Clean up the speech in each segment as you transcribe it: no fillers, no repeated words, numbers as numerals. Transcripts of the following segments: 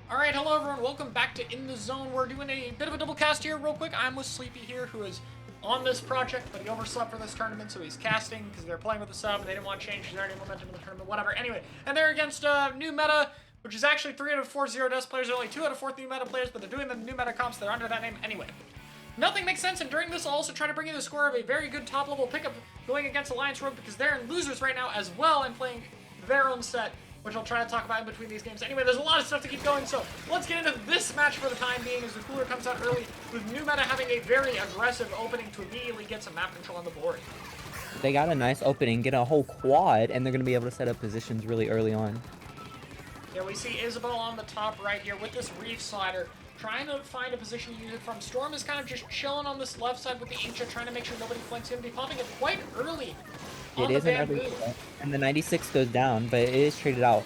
Alright, hello everyone, welcome back to In the Zone. We're doing a bit of a double cast here real quick. I'm with Sleepy here, who is on this project, but he overslept for this tournament, so he's casting because they're playing with the sub and they didn't want to change their momentum in the tournament, whatever. Anyway, and they're against new meta, which is actually 3 out of 4 Zero Dust players. There are only 2 out of 4 new meta players, but they're doing the new meta comps, they're under that name anyway. Nothing makes sense, and during this I'll also try to bring you the score of a very good top-level pickup going against Alliance Rogue, because they're in losers right now as well and playing their own set, which I'll try to talk about in between these games. Anyway, there's a lot of stuff to keep going, so let's get into this match for the time being as the cooler comes out early, with new meta having a very aggressive opening to immediately get some map control on the board. They got a nice opening, get a whole quad, and they're going to be able to set up positions really early on. Yeah, we see Isabel on the top right here with this Reef Slider, trying to find a position to use it from. Storm is kind of just chilling on this left side with the Inkjet, trying to make sure nobody flanks him. Be popping it quite early on It the is an early, and the 96 goes down, but it is traded out.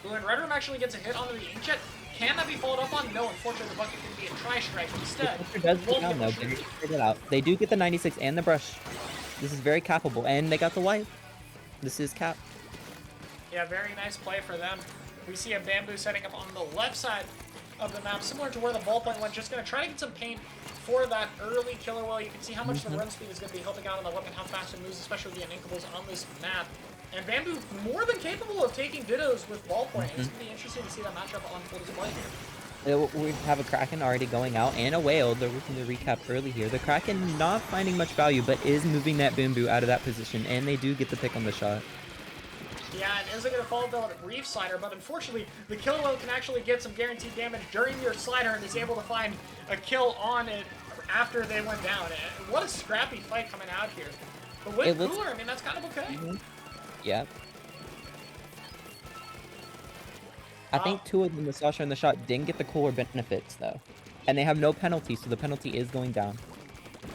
Ooh, and Red Room actually gets a hit onto the Inkjet. Can that be followed up on? No, unfortunately, the bucket can be a tri-strike instead. The does go down, though, but it's traded out. They do get the 96 and the brush. This is very capable, and they got the wipe. This is cap. Yeah, very nice play for them. We see a Bamboo setting up on the left side of the map, similar to where the ballpoint went, just going to try to get some paint for that early killer whale. You can see how much the run speed is going to be helping out on the weapon, how fast it moves, especially with the uninkables on this map. And Bamboo more than capable of taking dittos with ballpoint. It's going to be interesting to see that matchup on full display here. We have a Kraken already going out, and a whale. They're looking to recap early here. The Kraken not finding much value, but is moving that Bamboo out of that position, and they do get the pick on the shot. Yeah, and isn't going to follow the Reef Slider, but unfortunately, the Killer Whale can actually get some guaranteed damage during your slider and is able to find a kill on it after they went down. And what a scrappy fight coming out here. But with Cooler, I mean, that's kind of okay. Yeah. I think 2 of them, the Sasha and the shot, didn't get the cooler benefits, though. And they have no penalty, so the penalty is going down.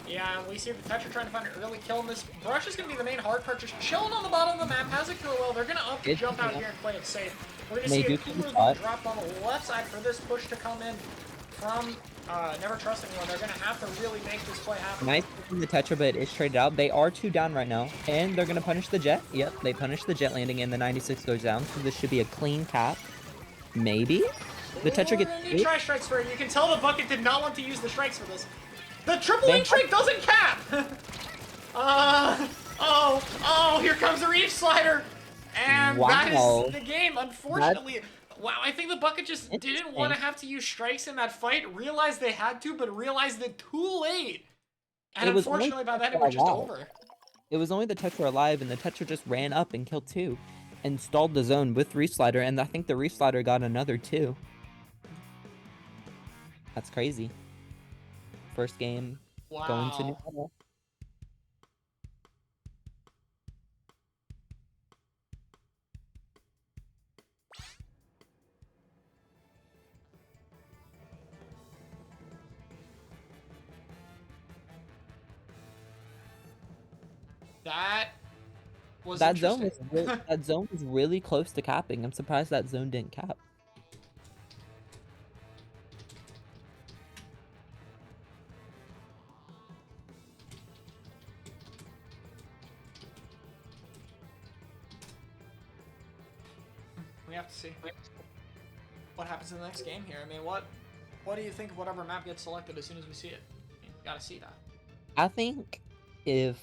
Yeah, and we see the Tetra trying to find an early kill, and this Brush is going to be the main hard part, just chilling on the bottom of the map, has a kill well. They're going to up the jump out here and play it safe. We're going to see a Cooler drop on the left side for this push to come in from Never Trust Anyone. They're going to have to really make this play happen. Nice from the Tetra, but it's traded out. They are 2 down right now, and they're going to punish the jet. Yep, they punish the jet landing, and the 96 goes down, so this should be a clean cap. Maybe? The Tetra gets 2 tri-strikes for it. You can tell the bucket did not want to use the strikes for this. The triple wing strike doesn't cap! Here comes the Reef Slider! And that is the game, unfortunately. Wow, I think the bucket just didn't want to have to use strikes in that fight, realized they had to, but realized it too late. And unfortunately, by then it was just over. It was only the Tetra alive, and the Tetra just ran up and killed 2. And stalled the zone with Reef Slider, and I think the Reef Slider got another 2. That's crazy. First game going to new level. That zone was really close to capping. I'm surprised that zone didn't cap. We have to see what happens in the next game here. I mean, what do you think of whatever map gets selected as soon as we see it? I mean, you gotta see that. I think if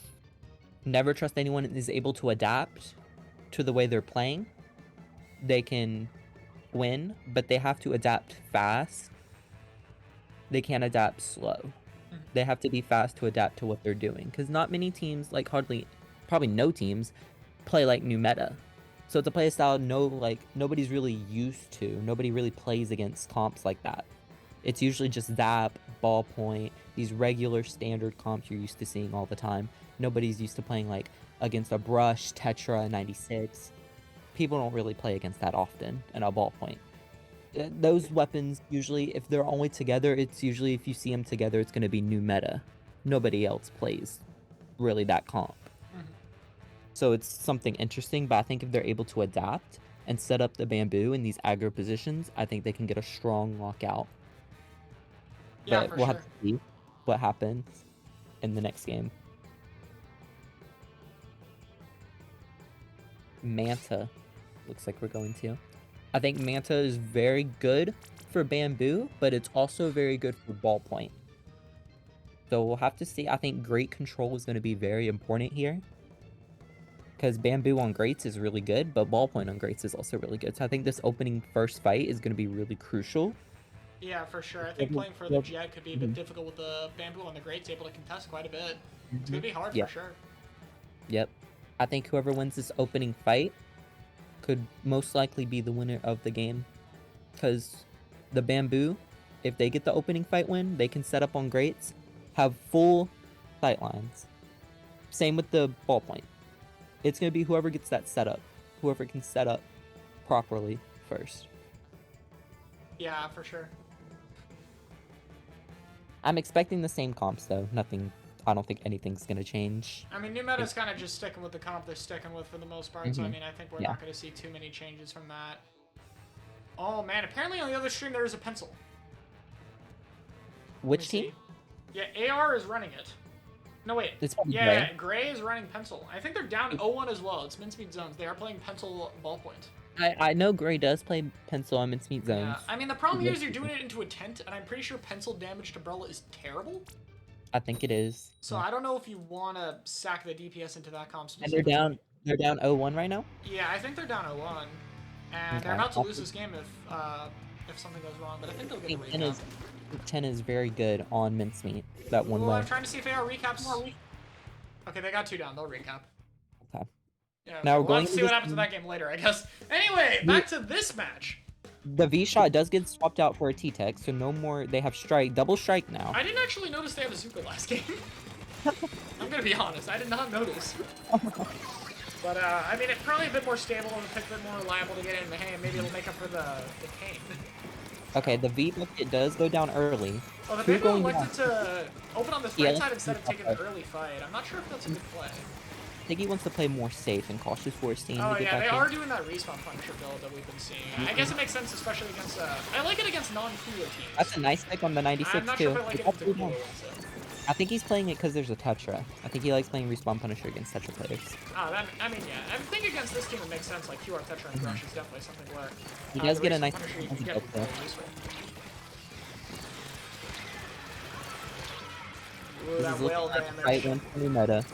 Never Trust Anyone is able to adapt to the way they're playing, they can win, but they have to adapt fast. They can't adapt slow. They have to be fast to adapt to what they're doing, because not many teams, like probably no teams, play like new meta. So it's a play style nobody's really used to. Nobody really plays against comps like that. It's usually just Zap, Ballpoint, these regular standard comps you're used to seeing all the time. Nobody's used to playing like against a Brush, Tetra, 96. People don't really play against that often in a Ballpoint. Those weapons, usually, if they're only together, it's usually if you see them together, it's going to be new meta. Nobody else plays really that comp. So it's something interesting, but I think if they're able to adapt and set up the Bamboo in these aggro positions, I think they can get a strong lockout. Yeah, but we'll have to see what happens in the next game. Manta looks like we're going to. I think Manta is very good for Bamboo, but it's also very good for Ballpoint. So we'll have to see. I think Great Control is going to be very important here. Because Bamboo on Greats is really good, but Ballpoint on Greats is also really good. So I think this opening first fight is going to be really crucial. Yeah, for sure. I think playing for the Jet could be a bit difficult with the Bamboo on the Greats, able to contest quite a bit. It's going to be hard for sure. Yep. I think whoever wins this opening fight could most likely be the winner of the game. Because the Bamboo, if they get the opening fight win, they can set up on Greats, have full sight lines. Same with the Ballpoint. It's going to be whoever gets that set up. Whoever can set up properly first. Yeah, for sure. I'm expecting the same comps, though. Nothing... I don't think anything's going to change. I mean, New Meta's kind of just sticking with the comp they're sticking with for the most part, so I mean, I think we're not going to see too many changes from that. Oh, man, apparently on the other stream there is a pencil. Which team? Yeah, AR is running it. No, wait. Yeah, Gray is running pencil. I think they're down 0-1 as well. It's Mincemeat Zones. They are playing pencil Ballpoint. I know Gray does play pencil on Mincemeat Zones. Yeah, I mean, the problem here is you're doing it into a tent, and I'm pretty sure pencil damage to Umbrella is terrible. I think it is. So I don't know if you want to sack the DPS into that comp specifically. And they're down 0-1 right now? Yeah, I think they're down 0-1. And they're about to lose this game if something goes wrong, but I think they'll get a recap. 10 is very good on Mincemeat. That one I'm trying to see if AR recaps. Okay, they got 2 down. They'll recap. Okay. Yeah, now we'll have to see what happens in that game later, I guess. Anyway, back to this match. The V-Shot does get swapped out for a T-Tech, so no more... They have strike, double strike now. I didn't actually notice they have a Zuko last game. I'm gonna be honest, I did not notice. But, I mean, it's probably a bit more stable and a bit more reliable to get in the hand. Maybe it'll make up for the pain. Okay, the V bucket does go down early. Well, the Bamboo elected to open on this right side instead of taking the early fight. I'm not sure if that's a good play. I think he wants to play more safe and cautious for his team. Oh yeah, they are doing that respawn Punisher build that we've been seeing. I guess it makes sense, especially against. I like it against non-cooler teams. That's a nice pick on the 96 I'm not too. Sure if I like it into cooler ones, I think he's playing it because there's a Chara. I think he likes playing respawn Punisher against Chara players. Oh, I mean, yeah. I think against this team it makes sense. Like QR Tetra and Rush is definitely something where he does get a nice. Ooh, that whale damage. Right one for meta.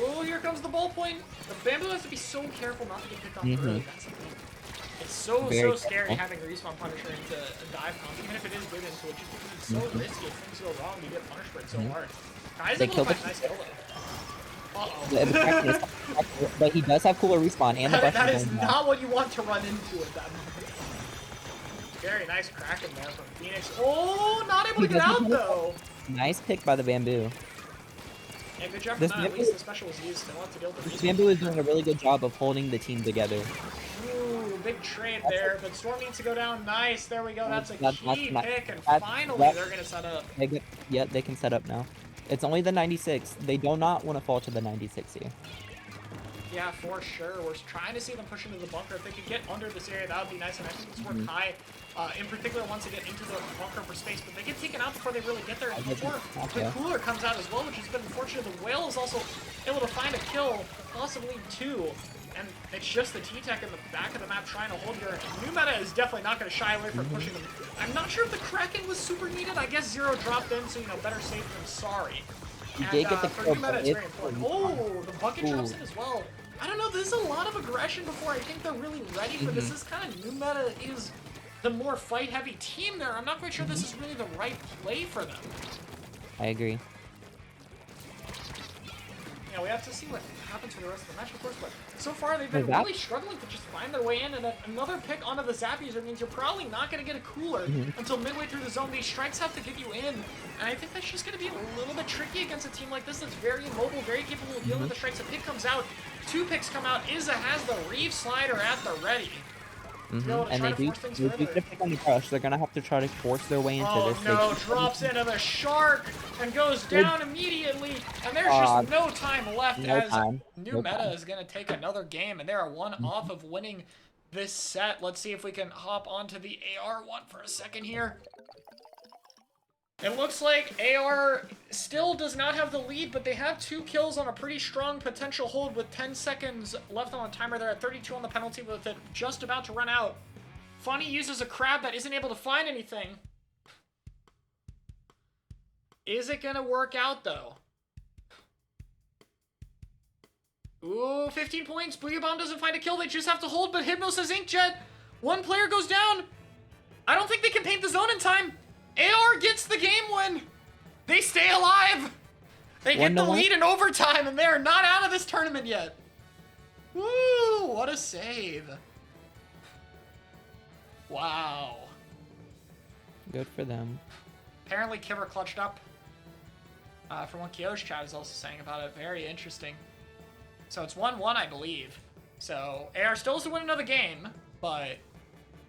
Oh, here comes the Ballpoint. The Bamboo has to be so careful not to get picked off early. That's the thing. It's so scary having a respawn Punisher into a dive comp, even if it is good into it, just because it's so risky if things go wrong, you get punished for it so hard. Guy's able to find nice kill though. Uh-oh. But he does have cooler respawn and the that is not what you want to run into at that moment. Very nice Kraken there from Phoenix. Oh, not able to get out though. Nice pick by the Bamboo. Yeah, good job from that. At least the special was used. They want to deal with this Bamboo is doing a really good job of holding the team together. Ooh, big trade there, but Storm needs to go down. Nice, there we go. That's a key pick, and finally they're gonna set up. Yep, they can set up now. It's only the 96. They do not want to fall to the 96 here. Yeah, for sure. We're trying to see them push into the bunker. If they could get under this area, that would be nice. And I think it's worth high, in particular, once they get into the bunker for space. But they get taken out before they really get there. And before the cooler comes out as well, which has been unfortunate. The whale is also able to find a kill, possibly 2. And it's just the T-Tech in the back of the map trying to hold here. And New Meta is definitely not going to shy away from pushing them. I'm not sure if the Kraken was super needed. I guess 0 dropped in, so, you know, better safe than sorry. And for New Meta, it's very important. Oh, the bucket drops in as well. I don't know, this is a lot of aggression before I think they're really ready for this. This is kind of New Meta is the more fight-heavy team there. I'm not quite sure this is really the right play for them. I agree. Yeah, we have to see what happens for the rest of the match, of course, but so far they've been really struggling to just find their way in, and another pick onto the Zap user means you're probably not going to get a cooler until midway through the zone. These strikes have to get you in, and I think that's just going to be a little bit tricky against a team like this that's very immobile, very capable of dealing with the strikes. A pick comes out, 2 picks come out, Izza has the Reeve Slider at the ready. And they do get a pick on the crush. They're going to have to try to force their way into this. Oh no, drops into the shark and goes down immediately. And there's just no time left as New Meta is going to take another game. And they are 1 off of winning this set. Let's see if we can hop onto the AR one for a second here. It looks like AR still does not have the lead, but they have 2 kills on a pretty strong potential hold with 10 seconds left on the timer. They're at 32 on the penalty with it just about to run out. Funny uses a crab that isn't able to find anything. Is it gonna work out, though? Ooh, 15 points. Booyah Bomb doesn't find a kill. They just have to hold, but Hypno says Inkjet. 1 player goes down. I don't think they can paint the zone in time. AR gets the game win. They stay alive. They get the lead in overtime, and they're not out of this tournament yet. Woo, what a save. Wow. Good for them. Apparently, Kiver clutched up. From what Kyo's chat is also saying about it. Very interesting. So it's 1-1, I believe. So AR still has to win another game, but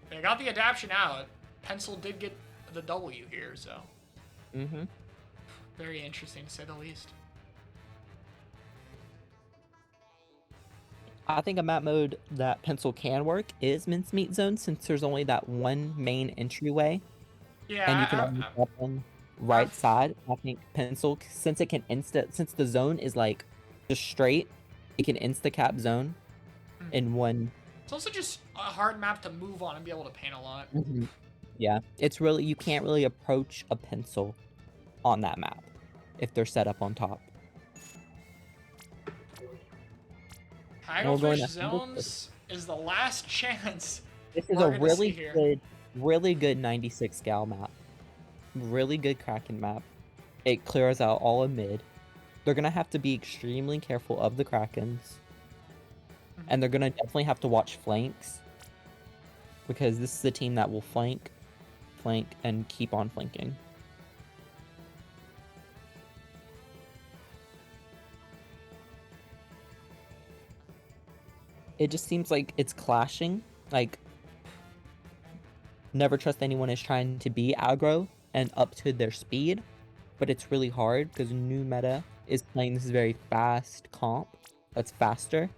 they got the adaption out. Pencil did get the W here, so. Mm-hmm. Very interesting, to say the least. I think a map mode that Pencil can work is Mincemeat Zone, since there's only that one main entryway. Yeah, and you can only up on right side. I think Pencil, since it can since the zone is like just straight, it can insta-cap zone in one. It's also just a hard map to move on and be able to paint a lot. Yeah, it's really, you can't really approach a Pencil on that map if they're set up on top. Hagglefish Zones is the last chance. This is a really good 96 gal map. Really good Kraken map. It clears out all of mid. They're gonna have to be extremely careful of the Krakens. And they're gonna definitely have to watch flanks. Because this is the team that will flank, and keep on flanking. It just seems like it's clashing. Like, Never Trust Anyone is trying to be aggro and up to their speed, but it's really hard because new meta is playing this very fast comp that's faster,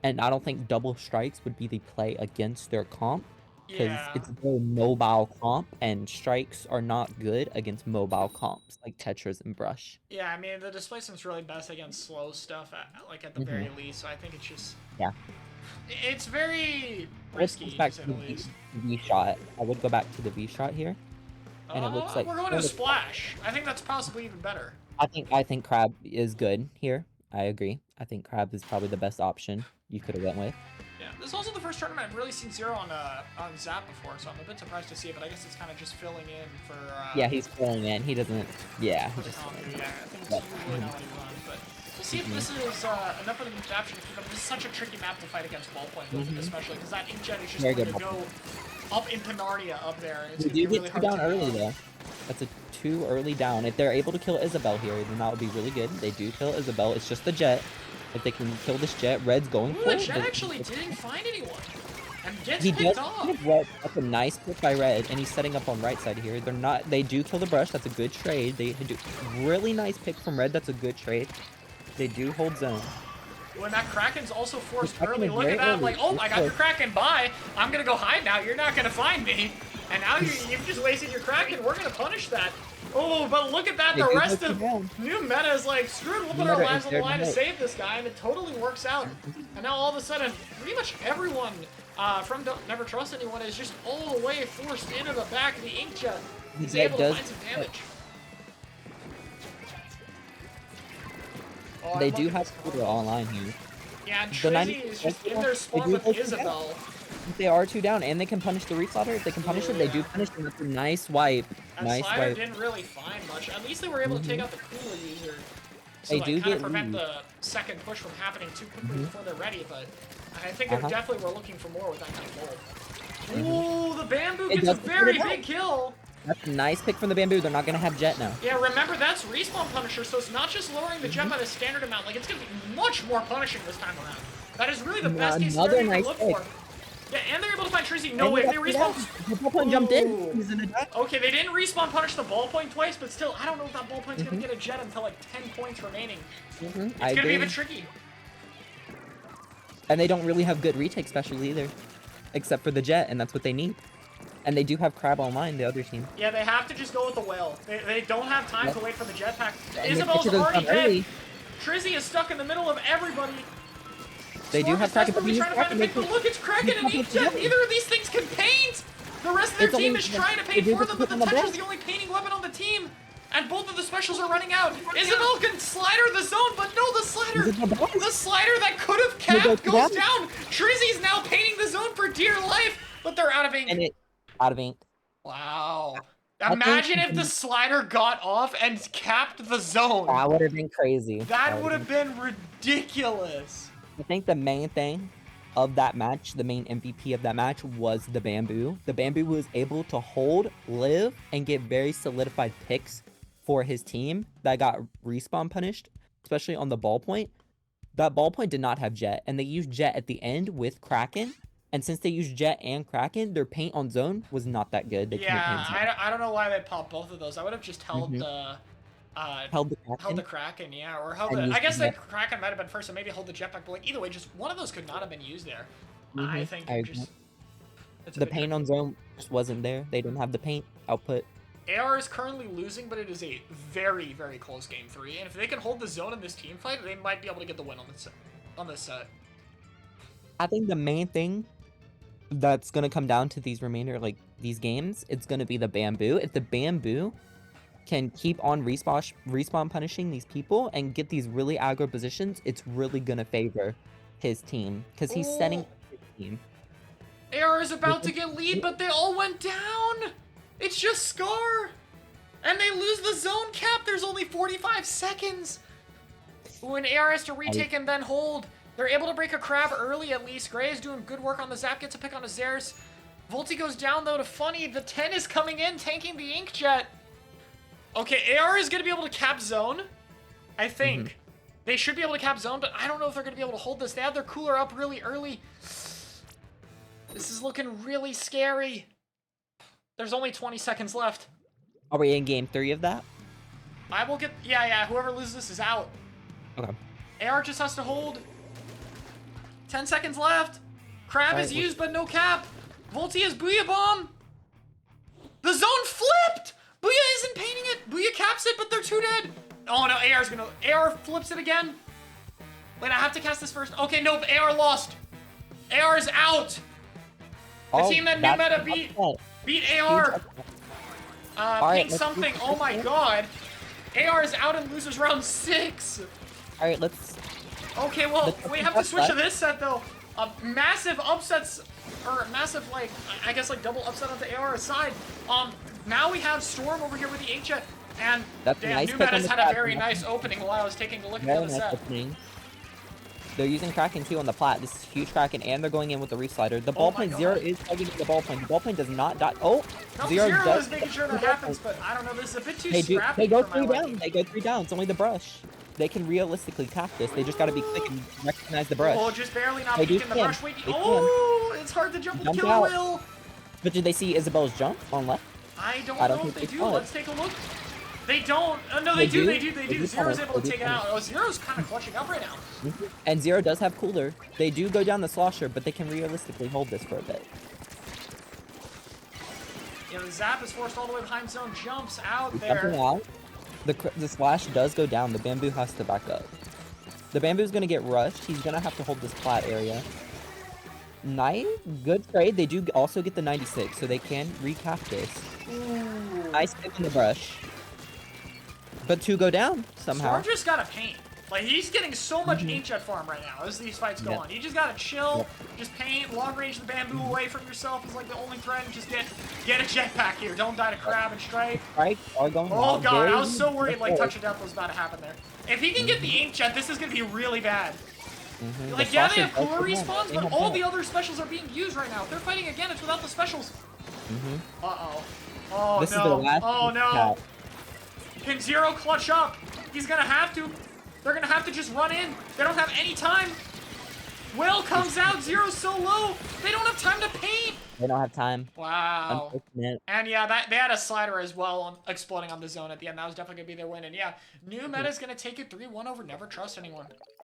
and I don't think double strikes would be the play against their comp because it's a very mobile comp, and strikes are not good against mobile comps like Tetras and Brush. Yeah, I mean, the displacement's really best against slow stuff, at the very least, so I think it's just... Yeah. It's very risky, to say the least. V-shot. I would go back to the V-shot here. And it looks like... We're going to Splash. I think that's possibly even better. I think Crab is good here. I agree. I think Crab is probably the best option you could have went with. Yeah, this is also the first tournament I've really seen Zero on Zap before, so I'm a bit surprised to see it, but I guess it's kind of just filling in for... yeah, he's filling in. He doesn't... Yeah. For the commentary, yeah. I think it's usually not what he runs, but... We'll see if this is enough of an adaptation to keep up. This is such a tricky map to fight against ballpoint, especially, because that Inkjet is just going to go up into Narnia up there, and it's going to be really hard to... down early, though. That's a too early down. If they're able to kill Isabel here, then that would be really good. They do kill Isabel. It's just the Jet. If they can kill this Jet, Red's going for it. The Jet actually didn't find anyone. And gets he picked does off. Red. That's a nice pick by Red, and he's setting up on right side here. They're not... They do kill the Brush. That's a good trade. They do... Really nice pick from Red. That's a good trade. They do hold zone. When that Kraken's also forced early, look at that, like, oh, I got your Kraken, bye. I'm gonna go hide now, you're not gonna find me. And now you've just wasted your Kraken, we're gonna punish that. Oh, but look at that, the rest of new meta is like, screw it, we'll put our lives on the line to save this guy, and it totally works out. And now all of a sudden, pretty much everyone from Never Trust Anyone is just all the way forced into the back of the Inkjet. He's able to find some damage. Oh, they do have Scooter online here. Yeah, and Trizzy is just in their spawn with Isabel. They are 2 down, and they can punish the Reslaughter. If they can punish it, they do punish him. That's a nice wipe. Nice wipe. Didn't really find much. At least they were able to take out the cooler user. So they do kind of prevent the second push from happening too quickly before they're ready, but I think they definitely were looking for more with that kind of goal. Ooh, the Bamboo gets a very big kill. That's a nice pick from the Bamboo. They're not going to have Jet now. Yeah, remember, that's Respawn Punisher, so it's not just lowering the Jet by the standard amount. Like, it's going to be much more punishing this time around. That is really the best case scenario you can look for. Yeah, and they're able to find Trizzy. No way, they respawn. The ballpoint jumped in. He's in a... Okay, they didn't respawn punish the ballpoint twice, but still, I don't know if that ballpoint's going to get a Jet until, like, 10 points remaining. It's going to be a bit tricky. And they don't really have good retake specials either, except for the Jet, and that's what they need. And they do have Crab online, the other team. Yeah, they have to just go with the whale. They don't have time to wait for the jetpack. And Isabel's the pitcher goes already down dead. early. Trizzy is stuck in the middle of everybody. They do Storm have is Kraken, but desperately he's trying to find a pick, but look, it's Kraken and Inkjet. Neither of these things can paint. The rest of their It's team only- is trying to they paint do for just them, but the put them on the Tetris is the only painting weapon on the team. And both of the specials are running out. Isabel can slider the zone, but no, the slider that could have capped goes down. Trizzy's now painting the zone for dear life, but they're out of ink. And it out of ink. Wow. Imagine if the slider got off and capped the zone. That would have been crazy. That would have been ridiculous. I think the main thing of that match, the main MVP of that match was the Bamboo. The Bamboo was able to hold, live, and get very solidified picks for his team that got respawn punished, especially on the ballpoint. That ballpoint did not have Jet, and they used Jet at the end with Kraken. And since they used Jet and Kraken, their paint on zone was not that good. They I don't know why they popped both of those. I would have just held held the Kraken, yeah, or held the. I guess the Kraken might have been first, so maybe hold the jetpack. But like either way, just one of those could not have been used there. I think the paint on zone just wasn't there. They didn't have the paint output. AR is currently losing, but it is a very, very close game 3. And if they can hold the zone in this team fight, they might be able to get the win on this set. I think the main thing that's gonna come down to these these games, it's gonna be the Bamboo. If the Bamboo can keep on respawn punishing these people and get these really aggro positions, it's really gonna favor his team because he's setting his team. AR is about to get lead, but they all went down. It's just Scar, and they lose the zone cap. There's only 45 seconds. When AR has to retake and then hold, they're able to break a crab early at least. Gray is doing good work on the zap, gets a pick on a Zeres. Volty goes down though to Funny. The 10 is coming in, tanking the Inkjet. Okay, AR is going to be able to cap zone, I think. They should be able to cap zone, but I don't know if they're going to be able to hold this. They have their cooler up really early. This is looking really scary. There's only 20 seconds left. Are we in game 3 of that? I will get... Yeah, whoever loses this is out. Okay. AR just has to hold. 10 seconds left. Crab is used, but no cap. Volty has Booyah Bomb. The zone flipped! Booyah isn't painting it. Booyah caps it, but they're two dead. Oh, no, AR's gonna... AR flips it again. Wait, I have to cast this first. Okay, nope, AR lost. AR is out. The team that New Meta beat AR. Pink something. Oh my god. AR is out and loses round 6. Alright, let's... Okay, well, we have to switch to this set, though. Massive upsets, or massive, like, I guess, like, double upset on the AR side. Now we have Storm over here with the Inkjet, and damn, New Meta's had a very nice opening while I was taking a look at the other set. They're using Kraken too on the plat. This is huge Kraken, and they're going in with the reslider. The ballpoint Zero is targeting the ballpoint. The ballpoint does not die. Oh, no, Zero does. Is making sure that happens, but I don't know. This is a bit too scrappy. They go 3 down. They go 3 down. It's only the brush. They can realistically cap this. They just got to be quick and recognize the brush. Oh, just barely not peeking the brush. Wait, it's hard to jump with Kill Will. But did they see Isabel's jump on left? I don't know if they do. Let's take a look. They don't. No, they do. Zero's able to take it out. Oh, Zero's kind of clutching up right now. And Zero does have cooler. They do go down the slosher, but they can realistically hold this for a bit. Yeah, the zap is forced all the way behind zone. Jumps out there. Out. The slash does go down. The Bamboo has to back up. The Bamboo's going to get rushed. He's going to have to hold this plat area. Nice. Good trade. They do also get the 96, so they can recap this. Ooh. Nice pick in the brush. But 2 go down somehow. Storm just gotta paint. Like, he's getting so much Inkjet farm right now as these fights go on. You just gotta chill, just paint, long range the Bamboo away from yourself is like the only threat, and just get a jetpack here. Don't die to Crab and Strike. Are going oh god, I was so worried like Touch of Death was about to happen there. If he can get the Inkjet, this is gonna be really bad. Like, yeah, they have cooler respawns, but all the other specials are being used right now. If they're fighting again, it's without the specials. Uh-oh. Oh, this no. Is the last oh, no. Can Zero clutch up? He's gonna have to. They're gonna have to just run in. They don't have any time. Will comes out. Zero's so low. They don't have time to paint. They don't have time. Wow. And yeah, they had a slider as well exploding on the zone at the end. That was definitely gonna be their win. And yeah, New Meta's gonna take it 3-1 over Never Trust Anyone.